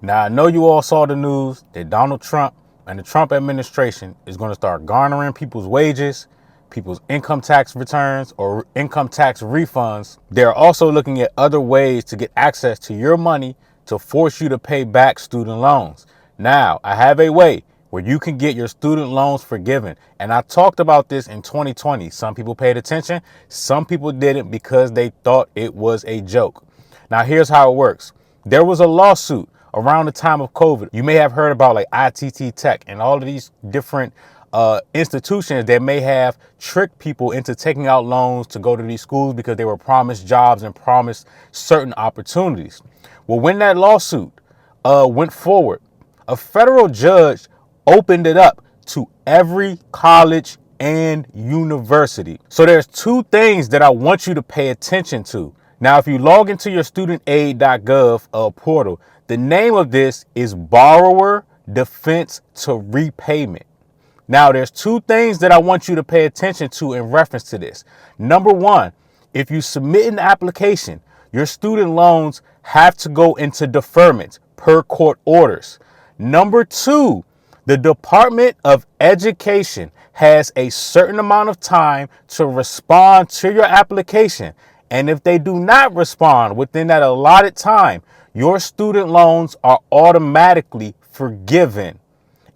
Now, I know you all saw the news that Donald Trump and the Trump administration is going to start garnering people's wages, people's income tax returns, or income tax refunds. They're also looking at other ways to get access to your money to force you to pay back student loans. Now, I have a way where you can get your student loans forgiven. And I talked about this in 2020. Some people paid attention. Some people didn't because they thought it was a joke. Now, here's how it works. There was a lawsuit around the time of COVID. You may have heard about like ITT Tech and all of these different institutions that may have tricked people into taking out loans to go to these schools because they were promised jobs and promised certain opportunities. Well, when that lawsuit went forward, a federal judge opened it up to every college and university. So there's two things that I want you to pay attention to. Now, if you log into your studentaid.gov portal, the name of this is Borrower Defense to Repayment. Now, there's two things that I want you to pay attention to in reference to this. Number one, if you submit an application, your student loans have to go into deferment per court orders. Number two, the Department of Education has a certain amount of time to respond to your application. And if they do not respond within that allotted time, your student loans are automatically forgiven.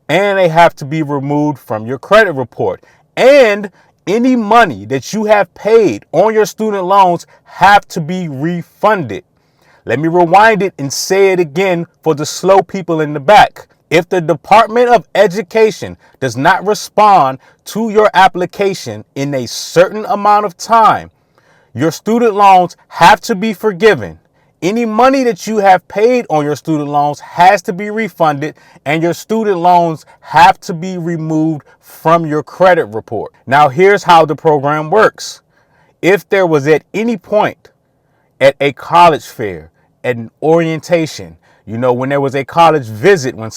And they have to be removed from your credit report. And any money that you have paid on your student loans have to be refunded. Let me rewind it and say it again for the slow people in the back. If the Department of Education does not respond to your application in a certain amount of time, your student loans have to be forgiven. Any money that you have paid on your student loans has to be refunded, and your student loans have to be removed from your credit report. Now, here's how the program works. If there was at any point at a college fair, at an orientation, when there was a college visit, when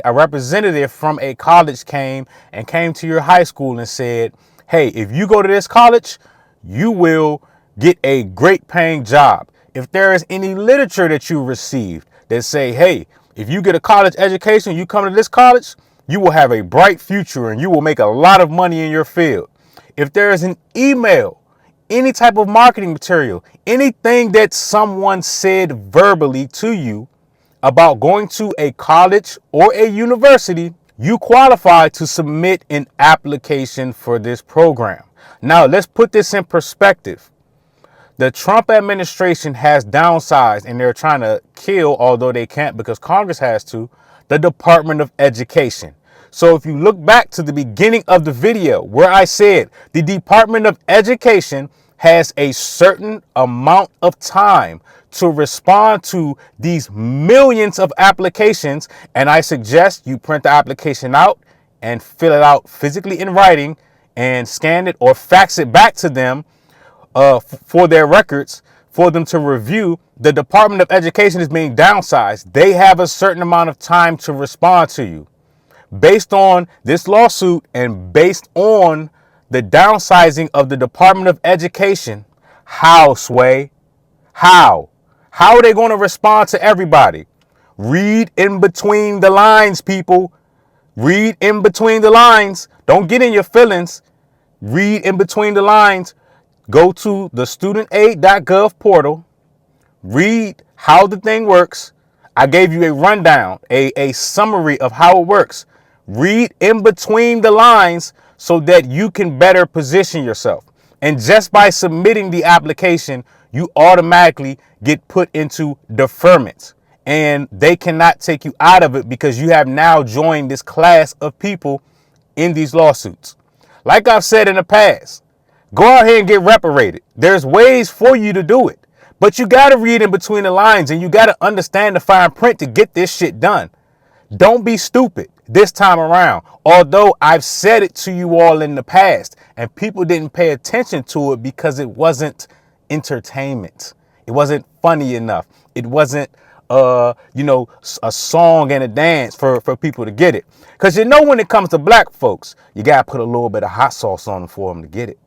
a representative from a college came to your high school and said, hey, if you go to this college, you will get a great paying job. If there is any literature that you received that say, hey, if you get a college education, you come to this college, you will have a bright future and you will make a lot of money in your field. If there is an email, any type of marketing material, anything that someone said verbally to you about going to a college or a university, you qualify to submit an application for this program. Now, let's put this in perspective. The Trump administration has downsized, and they're trying to kill, although they can't because Congress has to, the Department of Education. So if you look back to the beginning of the video where I said the Department of Education has a certain amount of time to respond to these millions of applications, and I suggest you print the application out and fill it out physically in writing and scan it or fax it back to them for their records, for them to review. The Department of Education is being downsized. They have a certain amount of time to respond to you. Based on this lawsuit and based on the downsizing of the Department of Education, how, Sway? How? How are they going to respond to everybody? Read in between the lines, people. Read in between the lines. Don't get in your feelings. Read in between the lines. Go to the studentaid.gov portal, read how the thing works. I gave you a rundown, a summary of how it works. Read in between the lines so that you can better position yourself. And just by submitting the application, you automatically get put into deferment. And they cannot take you out of it because you have now joined this class of people in these lawsuits. Like I've said in the past, go out here and get reparated. There's ways for you to do it, but you got to read in between the lines and you got to understand the fine print to get this shit done. Don't be stupid this time around. Although I've said it to you all in the past and people didn't pay attention to it because it wasn't entertainment. It wasn't funny enough. It wasn't a song and a dance for people to get it. Because when it comes to black folks, you got to put a little bit of hot sauce on them for them to get it.